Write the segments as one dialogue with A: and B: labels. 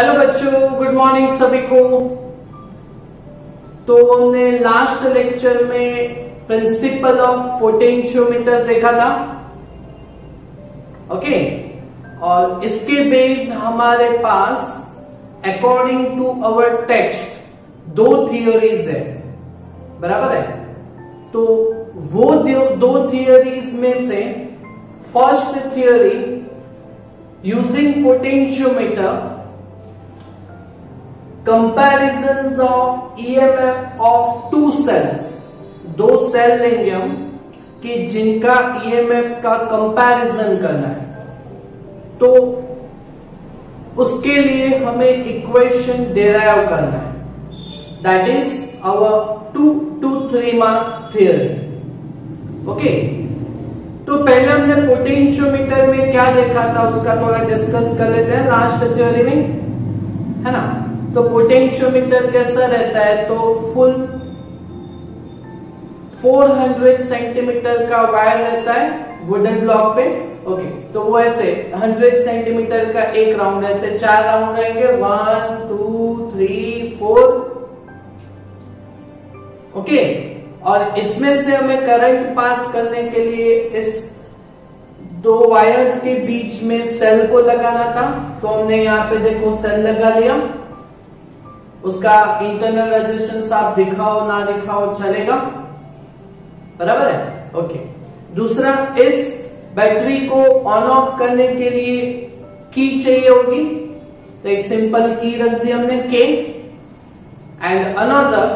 A: Hello बच्चों, good morning सभी को। तो हमने लास्ट लेक्चर में प्रिंसिपल ऑफ पोटेंशियोमीटर देखा था, ओके। और इसके बेस हमारे पास अकॉर्डिंग टू अवर टेक्स्ट दो थियोरीज है, बराबर है। तो वो दो थियोरीज में से first theory using potentiometer comparisons of EMF of two cells, दो सेल लेंगे हम कि जिनका ईएमएफ का कंपैरिजन करना है। तो उसके लिए हमें इक्वेशन डिराइव करना है, that is our 2 to 3 mark theory, okay. तो पहले हमने पोटेंशियोमीटर में क्या देखा था उसका थोड़ा डिस्कस कर लेते हैं लास्ट थ्योरी में, है ना। तो पोटेंशियोमीटर कैसा रहता है, तो फुल 400 सेंटीमीटर का वायर रहता है वुडन ब्लॉक पे, ओके। तो वो ऐसे 100 सेंटीमीटर का एक राउंड, ऐसे 4 राउंड रहेंगे, 1 2 3 4, ओके। और इसमें से हमें करंट पास करने के लिए इस दो वायर्स के बीच में सेल को लगाना था। तो हमने यहाँ पे देखो सेल लगा लिया, उसका इंटरनल रेजिस्टेंस आप दिखाओ ना दिखाओ चलेगा, बराबर है, ओके। दूसरा, इस बैटरी को ऑन ऑफ करने के लिए की चाहिए होगी, तो एक सिंपल की रख दी हमने के। एंड अनदर,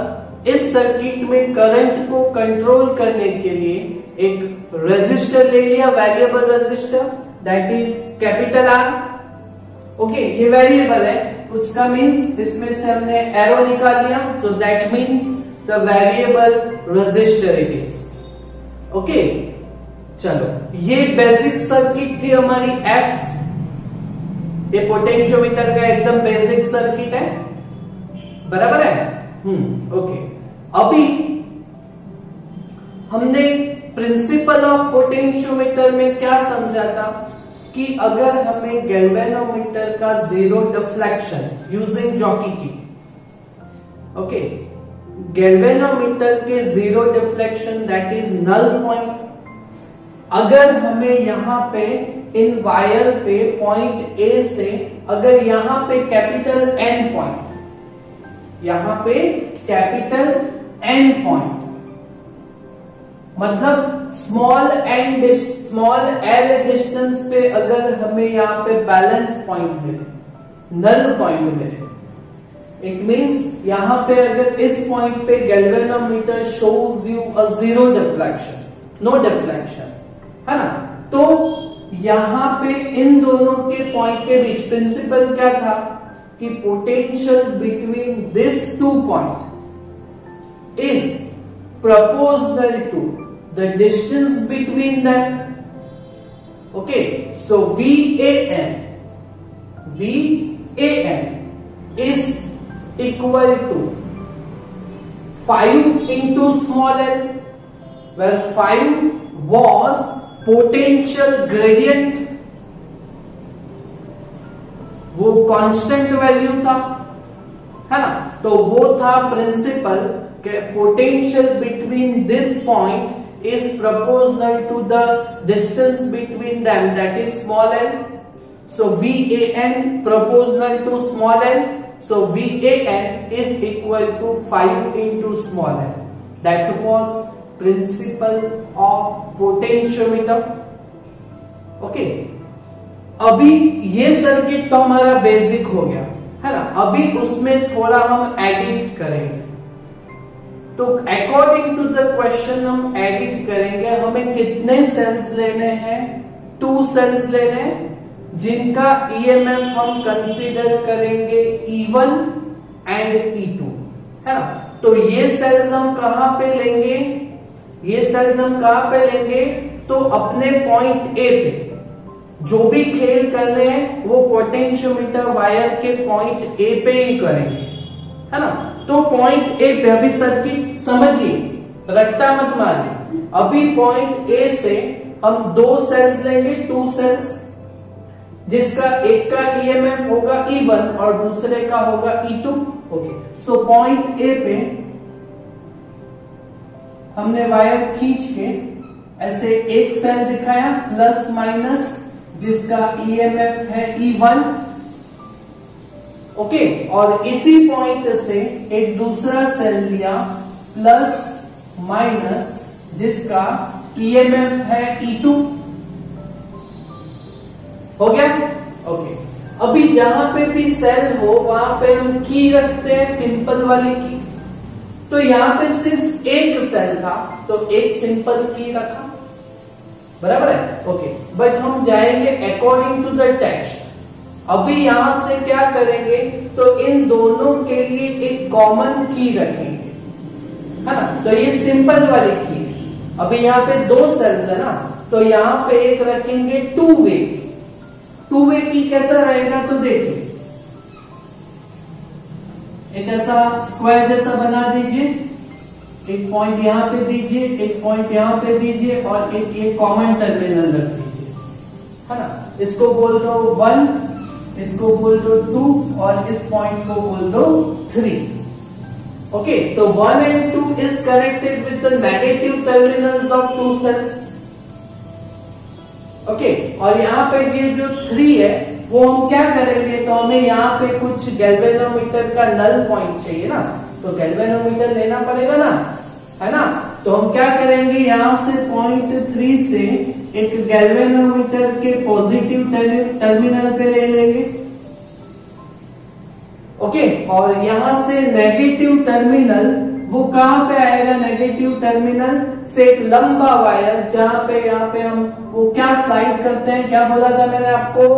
A: इस सर्किट में करंट को कंट्रोल करने के लिए एक रेजिस्टर ले लिया, variable resistor, that is capital R, okay. ये वेरिएबल है, उसका मीन्स इसमें से हमने एरो निकाल लिया, so that means the variable resistor it is, okay. चलो, ये बेसिक सर्किट थी हमारी एफ। ये पोटेंशियोमीटर का एकदम बेसिक सर्किट है, बराबर है, ओके। अभी हमने प्रिंसिपल ऑफ पोटेंशियोमीटर में क्या समझा था कि अगर हमें गैल्वेनोमीटर का जीरो डिफ्लेक्शन यूजिंग जॉकी की, ओके, गैल्वेनोमीटर के zero deflection that is null point, अगर हमें यहां पे इन वायर पे पॉइंट ए से अगर यहां पे कैपिटल एन पॉइंट, यहां पे कैपिटल एन पॉइंट मतलब स्मॉल एल डिस्टेंस पे अगर हमें यहाँ पे बैलेंस पॉइंट मिले, नल पॉइंट मिले, इट मींस यहाँ पे अगर इस पॉइंट पे galvanometer shows you a zero deflection, no deflection, है ना। तो यहाँ पे इन दोनों के पॉइंट के बीच प्रिंसिपल क्या था कि potential between this two point is proportional to the distance between them, okay. So VAN is equal to 5 into small l, where 5 was potential gradient, वो कांस्टेंट वैल्यू था, है ना। तो वो था principal potential between this point is proportional to the distance between them, that is small l. So VAN proportional to small l, so VAN is equal to 5 into small l. That was principle of potentiometer, okay. अभी ये circuit तो हमारा basic हो गया, है ना। अभी उसमें थोड़ा हम एडिट करेंगे। तो अकॉर्डिंग टू द क्वेश्चन हम एडिट करेंगे, हमें कितने सेल्स लेने हैं, 2 सेल्स लेने हैं जिनका ईएमएफ हम कंसीडर करेंगे E1 एंड E2, है ना। तो ये सेल्स हम कहां पे लेंगे, ये सेल्स हम कहां पे लेंगे, तो अपने पॉइंट ए पे। जो भी खेल कर रहे हैं वो पोटेंशियोमीटर वायर के पॉइंट ए पे ही करेंगे, है ना। तो पॉइंट ए पे अभी सर्किट समझिए, रट्टा मत मारिए। अभी पॉइंट ए से हम 2 सेल्स लेंगे, 2 सेल्स, जिसका एक का ईएमएफ होगा E1 और दूसरे का होगा E2। Okay, so point A पे हमने वायर खींच के ऐसे एक सेल दिखाया प्लस माइनस, जिसका ईएमएफ है E1। ओके, और इसी पॉइंट से एक दूसरा सेल लिया प्लस माइनस, जिसका ईएमएफ है E2। हो गया? ओके, अभी जहां पे भी सेल हो वहां पे हम की रखते हैं, सिंपल वाली की। तो यहां पे सिर्फ एक सेल था तो एक सिंपल की रखा, बराबर है? ओके, बट हम जाएंगे अकॉर्डिंग टू द टेक्स्ट। अभी यहां से क्या करेंगे, तो इन दोनों के लिए एक कॉमन की रखेंगे, है ना? तो ये सिंपल वाली की है। अभी यहाँ पे दो सेल्स है ना, तो यहाँ पे एक रखेंगे टू वे। टू वे की कैसा रहेगा, तो देखिए एक ऐसा स्क्वायर जैसा बना दीजिए, एक पॉइंट यहां पे दीजिए, एक पॉइंट यहां पे दीजिए और एक ये कॉमन टर्मिनल रख दीजिए, है ना? इसको बोल दो 1, इसको बोल दो 2 और इस पॉइंट को बोल दो 3। Okay, so 1 and 2 is connected with the negative terminals of two cells। Okay, और यहाँ पे ये जो 3 है वो हम क्या करेंगे, तो हमें यहाँ पे कुछ गैल्वेनोमीटर का नल पॉइंट चाहिए ना, तो गैल्वेनोमीटर लेना पड़ेगा ना, है ना? तो हम क्या करेंगे, यहाँ से पॉइंट 3 से एक गैल्वेनोमीटर के पॉजिटिव टर्मिनल पे ले लेंगे। ओके, और यहां से नेगेटिव टर्मिनल वो कहां पे आएगा, नेगेटिव टर्मिनल से एक लंबा वायर, जहां पे यहाँ पे हम वो क्या स्लाइड करते हैं, क्या बोला था मैंने आपको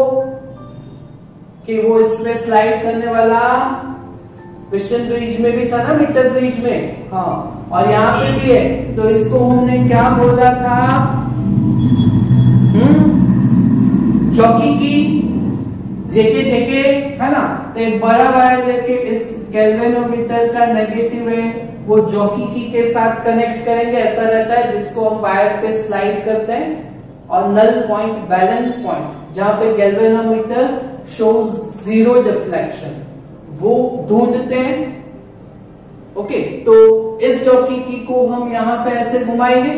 A: कि वो इसमें स्लाइड करने वाला क्वेश्चन ब्रिज में भी था ना, मीटर ब्रिज में। हाँ, और यहाँ पे भी है, तो इसको हमने क्या बोला था, चौकी की जेके जेके, है ना? तो एक बड़ा वायर लेके इस गैल्वेनोमीटर का नेगेटिव है वो जॉकी की के साथ कनेक्ट करेंगे, ऐसा रहता है, जिसको हम वायर पे स्लाइड करते हैं। और नल पॉइंट, बैलेंस पॉइंट, जहां पे गैल्वेनोमीटर शोज 0 डिफ्लेक्शन, वो ढूंढते हैं। ओके, तो इस जॉकी की को हम यहां पे ऐसे घुमाएंगे,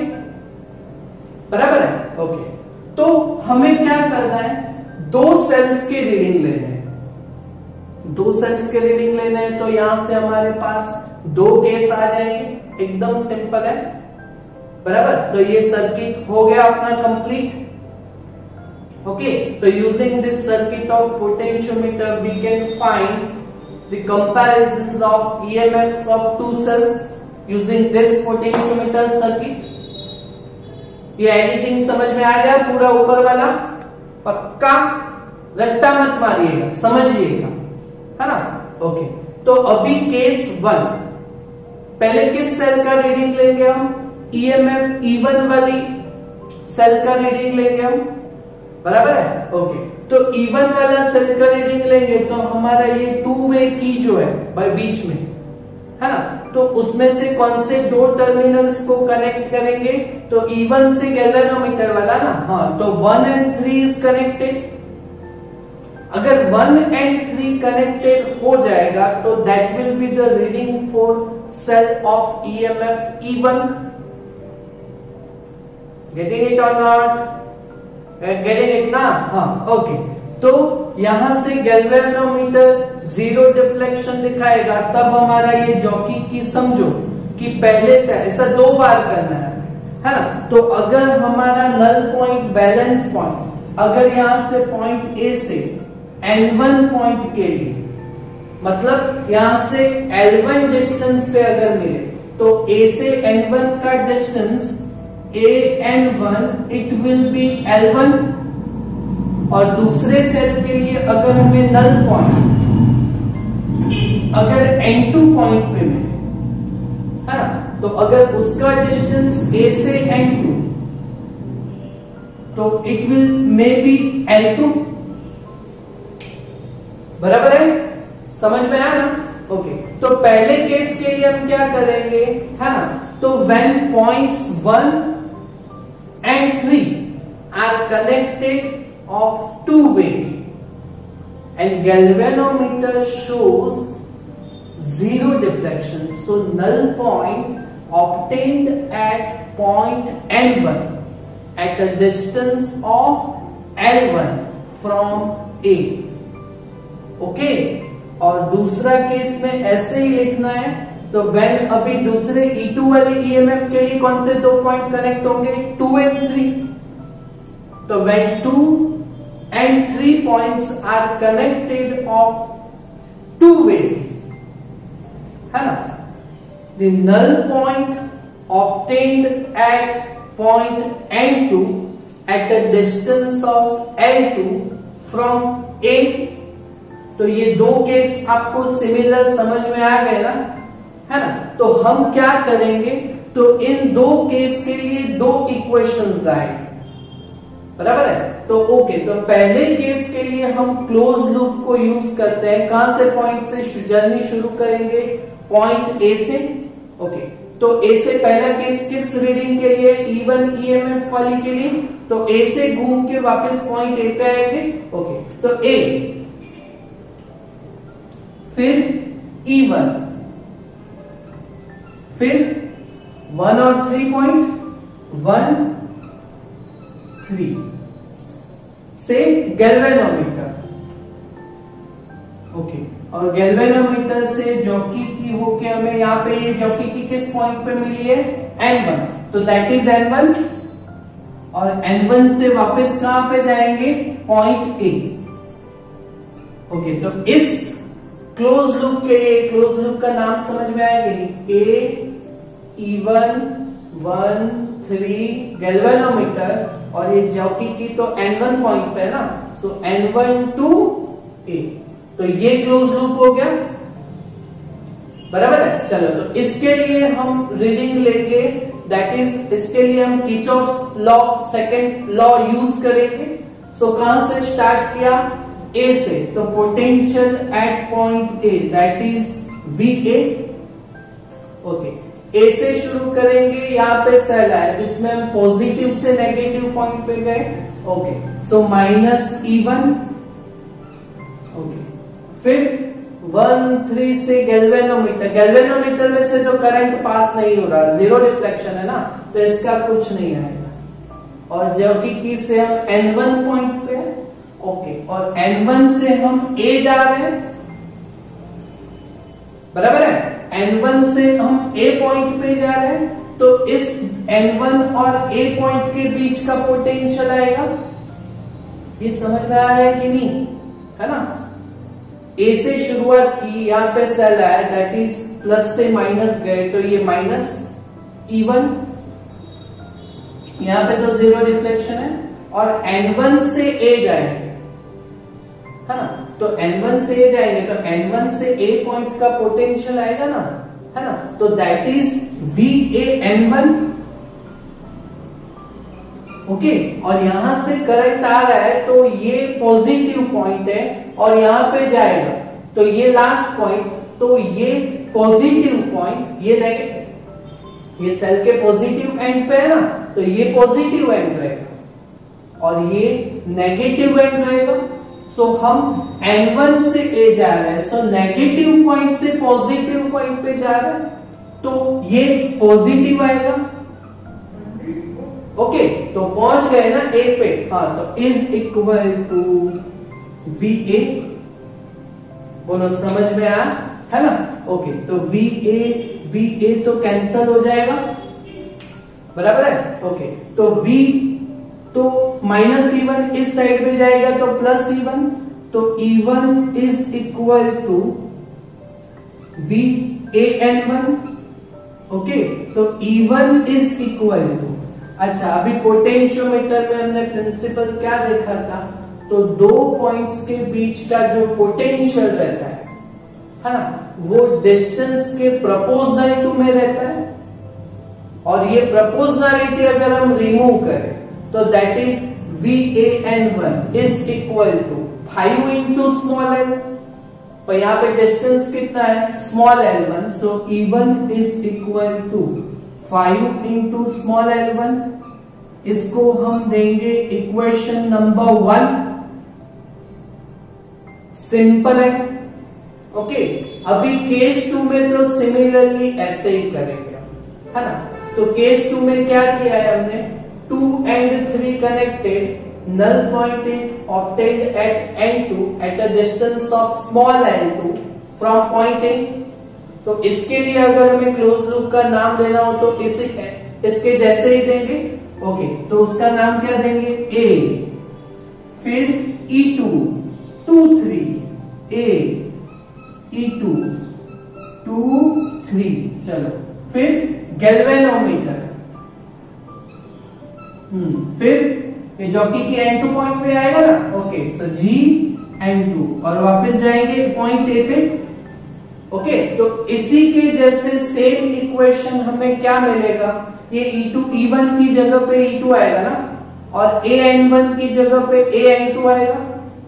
A: बराबर है? ओके, तो हमें क्या करना है, दो सेल्स के रीडिंग लेने हैं। दो सेल्स के रीडिंग लेने हैं, तो यहां से हमारे पास दो केस आ जाएंगे, एकदम सिंपल है, बराबर? तो ये सर्किट हो गया अपना कंप्लीट। ओके, तो using this circuit of potentiometer we can find the comparisons of EMFs of two cells using this potentiometer circuit. ये एनीथिंग समझ में आ गया पूरा ऊपर वाला? पक्का, रट्टा मत मारिएगा, समझिएगा, है ना? ओके, तो अभी केस 1, पहले किस सेल का रीडिंग लेंगे हम, ईएमएफ E1 वाली सेल का रीडिंग लेंगे हम, बराबर है? ओके, तो E1 वाला सेल का रीडिंग लेंगे तो हमारा ये टू वे की जो है भाई बीच में, है ना? तो उसमें से कौन से दो टर्मिनल्स को कनेक्ट करेंगे, तो E1 से गैल्वेनोमीटर वाला ना, हाँ, तो 1 and 3 इज कनेक्टेड। अगर 1 and 3 कनेक्टेड हो जाएगा तो that will be the reading for sale of EMF E1। Getting it और नॉट? गेटिंग इट ना? हाँ, ओके, तो यहां से गैल्वेनोमीटर 0 डिफ्लेक्शन दिखाएगा, तब हमारा ये जॉकी की समझो कि पहले से ऐसा 2 बार करना है ना? तो अगर हमारा नल पॉइंट, बैलेंस पॉइंट, अगर यहां से पॉइंट ए से N1 पॉइंट के लिए, मतलब यहां से L1 डिस्टेंस पे अगर मिले, तो A से N1 का distance AN1 it will be L1। और दूसरे सेल के लिए अगर हमें नल पॉइंट अगर N2 पॉइंट पे मिले, है ना, तो अगर उसका डिस्टेंस A से N2, तो it will may be L2, बराबर है? समझ में आया ना? ओके, तो पहले केस के लिए हम क्या करेंगे, है ना? तो when points 1 and 3 are connected of two way, and galvanometer shows zero difflection. So null point obtained at point N1 at a distance of L1 from A. Okay, और दूसरा केस में ऐसे ही लिखना है। तो व्हेन अभी दूसरे E2 वाले EMF के लिए कौन से दो पॉइंट कनेक्ट होंगे? 2 and 3। तो when 2 and 3 points are connected of two-way, है ना, the null point obtained at point N2 at a distance of L2 from A। तो ये दो केस आपको सिमिलर समझ में आ गए ना, है ना। तो हम क्या करेंगे, तो इन दो केस के लिए दो इक्वेशंस लाएंगे, बराबर है। तो ओके, तो पहले केस के लिए हम क्लोज लूप को यूज करते हैं। कहां से पॉइंट से जर्नी शुरू करेंगे? पॉइंट ए से। ओके, तो ए से पहला केस किस रीडिंग के लिए? E1 EMF वाली के लिए। तो ए से घूम के वापस पॉइंट ए पे आएंगे। ओके, तो ए, फिर E1, फिर 1 और 3 पॉइंट 1 3 से गैल्वेनोमीटर। ओके, और गैल्वेनोमीटर से जॉकी की होके हमें यहाँ पे ये जॉकी की किस पॉइंट पे मिली है? N1। तो दैट इज N1, और N1 से वापस कहां पे जाएंगे? Point A. ओके, तो इस क्लोज लूप के लिए, क्लोज लूप का नाम समझ में आएगा नहीं? ए, E1 1 3 गैल्वेनोमीटर, और ये जॉकी की तो N1 पॉइंट पे है ना, सो N1 to A। तो ये क्लोज लूप हो गया, बराबर है। चलो, तो इसके लिए हम रीडिंग लेंगे, दैट इज इसके लिए हम Kirchhoff's law, second law use करेंगे। सो कहां से स्टार्ट किया? ए से। तो potential at point A that is VA। Okay, A से शुरू करेंगे। यहाँ पे सेल है जिसमें हम पॉजिटिव से नेगेटिव पॉइंट पे गए। ओके, सो -E1। ओके, फिर 1 3 से गैल्वेनोमीटर। गैल्वेनोमीटर में से तो करंट पास नहीं हो रहा, जीरो रिफ्लेक्शन है ना, तो इसका कुछ नहीं आएगा। और जॉकी की से हम N1 पॉइंट पे। ओके, और N1 से हम A जा रहे हैं, बराबर है। N1 से हम A पॉइंट पे जा रहे हैं, तो इस N1 और A पॉइंट के बीच का पोटेंशियल आएगा। ये समझ में आ रहा है कि नहीं, है ना। A से शुरुआत की, यहाँ पे सेल आया, दैट इज प्लस से माइनस गए, तो ये -E1। यहाँ पे तो जीरो रिफ्लेक्शन है, और N1 से A जाएंगे, है ना। तो N1 से A जाएंगे, तो N1 से A पॉइंट का पोटेंशियल आएगा ना, है ना। तो दैट इज VAN1। ओके, और यहां से करंट आ रहा है, तो ये पॉजिटिव पॉइंट है, और यहां पे जाएगा, तो ये लास्ट पॉइंट, तो ये पॉजिटिव पॉइंट, ये नेगेटिव, ये सेल के पॉजिटिव एंड पे है ना, तो ये पॉजिटिव एंड रहेगा, और ये नेगेटिव एंड रहेगा। सो हम N1 से A जा रहे हैं, सो नेगेटिव पॉइंट से पॉजिटिव पॉइंट पे जा रहे हैं, तो ये पॉजिटिव आएगा। ओके, तो पहुंच गए ना A पे। हाँ, तो इज इक्वल टू VA। बोलो, समझ में आया, है ना। ओके, तो VA तो कैंसल हो जाएगा, बराबर है। ओके, तो V तो -E1 इस साइड पे जाएगा, तो +E1, तो E1 is equal to VAN1। Okay, तो E1 इज इक्वल टू, अच्छा, अभी पोटेंशियोमीटर में हमने प्रिंसिपल क्या देखा था? तो दो पॉइंट्स के बीच का जो पोटेंशियल रहता है ना, वो डिस्टेंस के प्रोपोर्शनल टू में रहता है, और ये प्रोपोर्शनलिटी अगर हम रिमूव करें, तो that is VAN1 is equal to 5 into small l। तो यहाँ पे डिस्टेंस कितना है? Small l1, so E1 is equal to 5 into small l1। इसको हम देंगे इक्वेशन नंबर 1। सिंपल है। ओके, अभी केस 2 में तो सिमिलरली ऐसे ही करेंगे, है ना। तो केस 2 में क्या किया है हमने, 2 and 3 connected, null point is obtained at n2 at a distance of small l2 from point A। तो इसके लिए अगर हमें क्लोज लूप का नाम देना हो तो इसके जैसे ही देंगे। ओके, तो उसका नाम क्या देंगे, A, फिर E2 2 3 A E2 2 3, चलो फिर गैल्वेनोमीटर, फिर ये जॉकी की N2 पॉइंट पे आएगा ना। ओके, तो G N2 और वापस जाएंगे पॉइंट A पे। ओके, तो इसी के जैसे सेम इक्वेशन हमें क्या मिलेगा, ये E2 E1 की जगह पे E2 आएगा ना, और A N1 की जगह पे A N2 आएगा,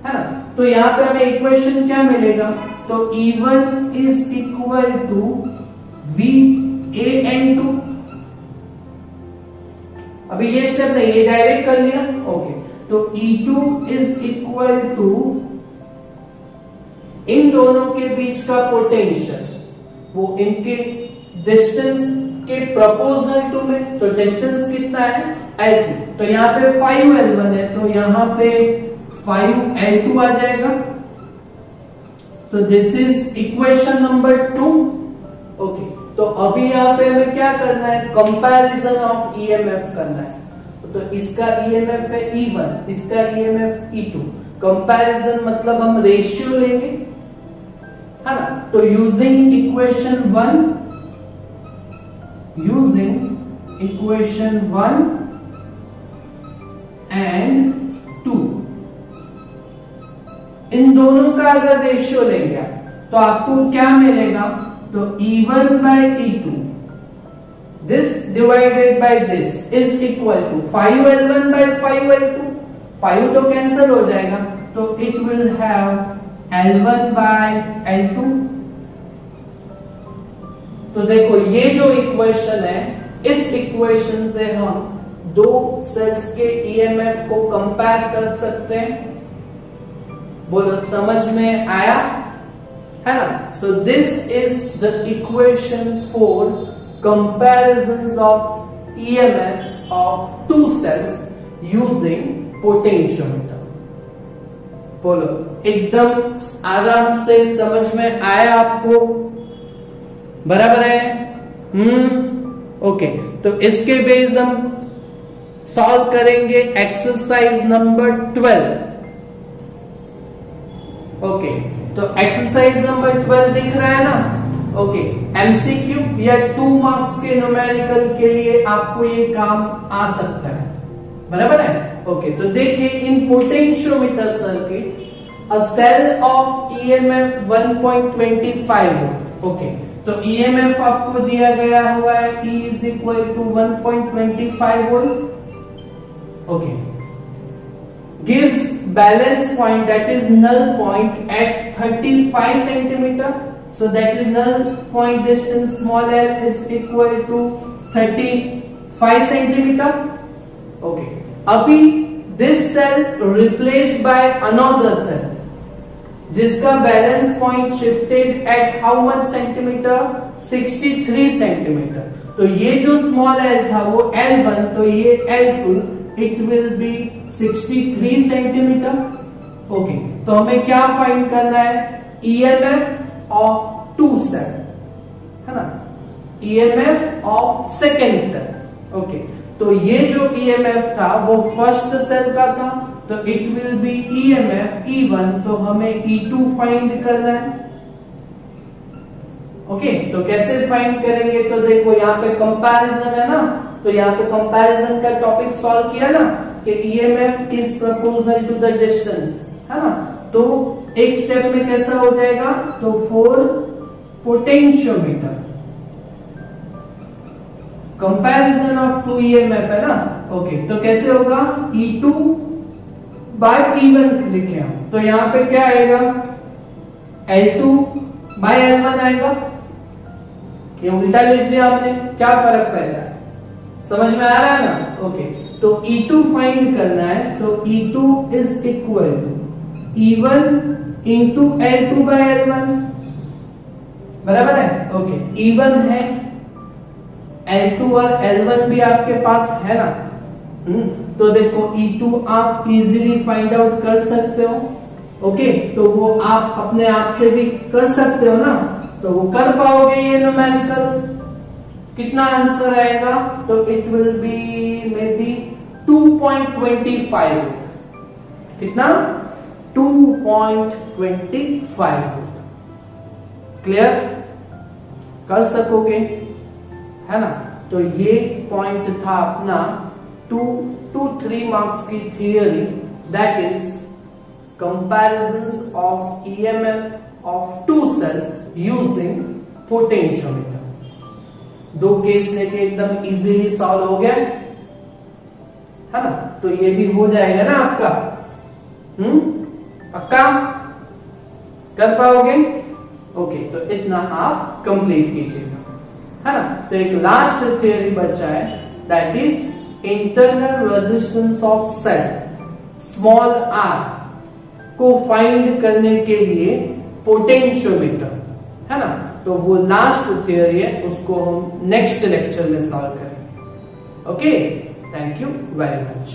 A: है ना। तो यहाँ पे हमें इक्वेशन क्या मिलेगा, तो E1 is equal to V A N2। अभी ये स्टेप नहीं, ये डायरेक्ट कर लिया। ओके, तो E2 इज इक्वल टू इन दोनों के बीच का पोटेंशियल, वो इनके डिस्टेंस के प्रपोजल टू में, तो डिस्टेंस कितना है L2, तो यहाँ पे 5L1 है, तो यहाँ पे 5L2 आ जाएगा। So this is equation number 2। Okay, तो अभी यहाँ पे हमें क्या करना है, कंपैरिजन ऑफ ईएमएफ करना है। तो इसका ईएमएफ है E1, इसका ईएमएफ E2। कंपैरिजन मतलब हम रेशियो लेंगे, है ना। तो यूजिंग इक्वेशन 1 एंड 2, इन दोनों का अगर रेशियो लेंगे तो आपको क्या मिलेगा, तो E1 by E2 this divided by this is equal to 5L1 by 5L2। 5 तो कैंसिल हो जाएगा, तो it will have L1 by L2। तो देखो ये जो इक्वेशन है, इस इक्वेशन से हम दो सेल्स के ईएमएफ को कंपेयर कर सकते हैं। बोलो समझ में आया, है ना। So this is the equation for comparisons of EMFs of two cells using potentiometer। बोलो एकदम आराम से समझ में आया आपको, बराबर है। ओके, तो इसके बेस हम सॉल्व करेंगे एक्सरसाइज नंबर 12। ओके, तो एक्सरसाइज नंबर 12 दिख रहा है ना। ओके, एमसीक्यू या 2 मार्क्स के न्यूमेरिकल के लिए आपको ये काम आ सकता है, बराबर है। ओके, तो देखिए in potentiometer circuit a cell of EMF 1.25 volt. Okay, तो ईएमएफ आपको दिया गया हुआ है E is equal to 1.25 volt. Okay, gives balance point that is null point at 35 centimetre. So that is null point distance small l is equal to 35 centimeter. Okay. अभी this cell replaced by another cell जिसका balance point shifted at how much centimetre, 63 centimetre. तो ये जो small l था वो L1, तो ये L2, it will be 63 centimetre. Okay, तो हमें क्या फाइंड करना है, ईएमएफ ऑफ 2 सेल, है ना, EMF of second cell. Okay, तो ये जो ईएमएफ था वो फर्स्ट सेल का था, तो it will be EMF E1, तो हमें E2 फाइंड करना है। ओके, तो कैसे फाइंड करेंगे, तो देखो यहाँ पे कंपैरिजन है ना, तो यहाँ पे कंपैरिजन का टॉपिक सॉल्व किया ना कि EMF is proportional to the distance, है ना। तो एक स्टेप में कैसा हो जाएगा, तो for potentiometer comparison of 2 EMF है ना। ओके, तो कैसे होगा, E2 बाय E1 लिखे हम, तो यहां पे क्या आएगा, L2 बाय L1 आएगा। ये उल्टा लिख दिया हमने, क्या फर्क पड़ेगा, समझ में आ रहा है ना। ओके, तो E2 फाइंड करना है, तो E2 is equal to E1 into L2 by L1, बराबर है। ओके, इवन है, L2 और L1 भी आपके पास है ना। तो देखो E2 आप इजीली फाइंड आउट कर सकते हो। ओके, तो वो आप अपने आप से भी कर सकते हो ना, तो वो कर पाओगे ये न्यूमेरिकल। कितना आंसर आएगा, तो it will be may be 2.25। कितना, 2.25। क्लियर, कर सकोगे, है ना। तो ये पॉइंट था अपना 2 3 मार्क्स की theory, that is comparisons of EMF of two cells using potentiometer। दो केस लेके एकदम इजीली सॉल्व हो गया, है ना। तो ये भी हो जाएगा ना आपका, पक्का कर पाओगे। ओके, तो इतना आप कंप्लीट कीजिएगा, है ना। तो एक लास्ट थ्योरी बचा है, that is internal resistance of cell small r को फाइंड करने के लिए पोटेंशियोमीटर, है ना। तो वो लास्ट थ्योरी है, उसको हम नेक्स्ट लेक्चर में सॉल्व करेंगे। Okay, thank you very much.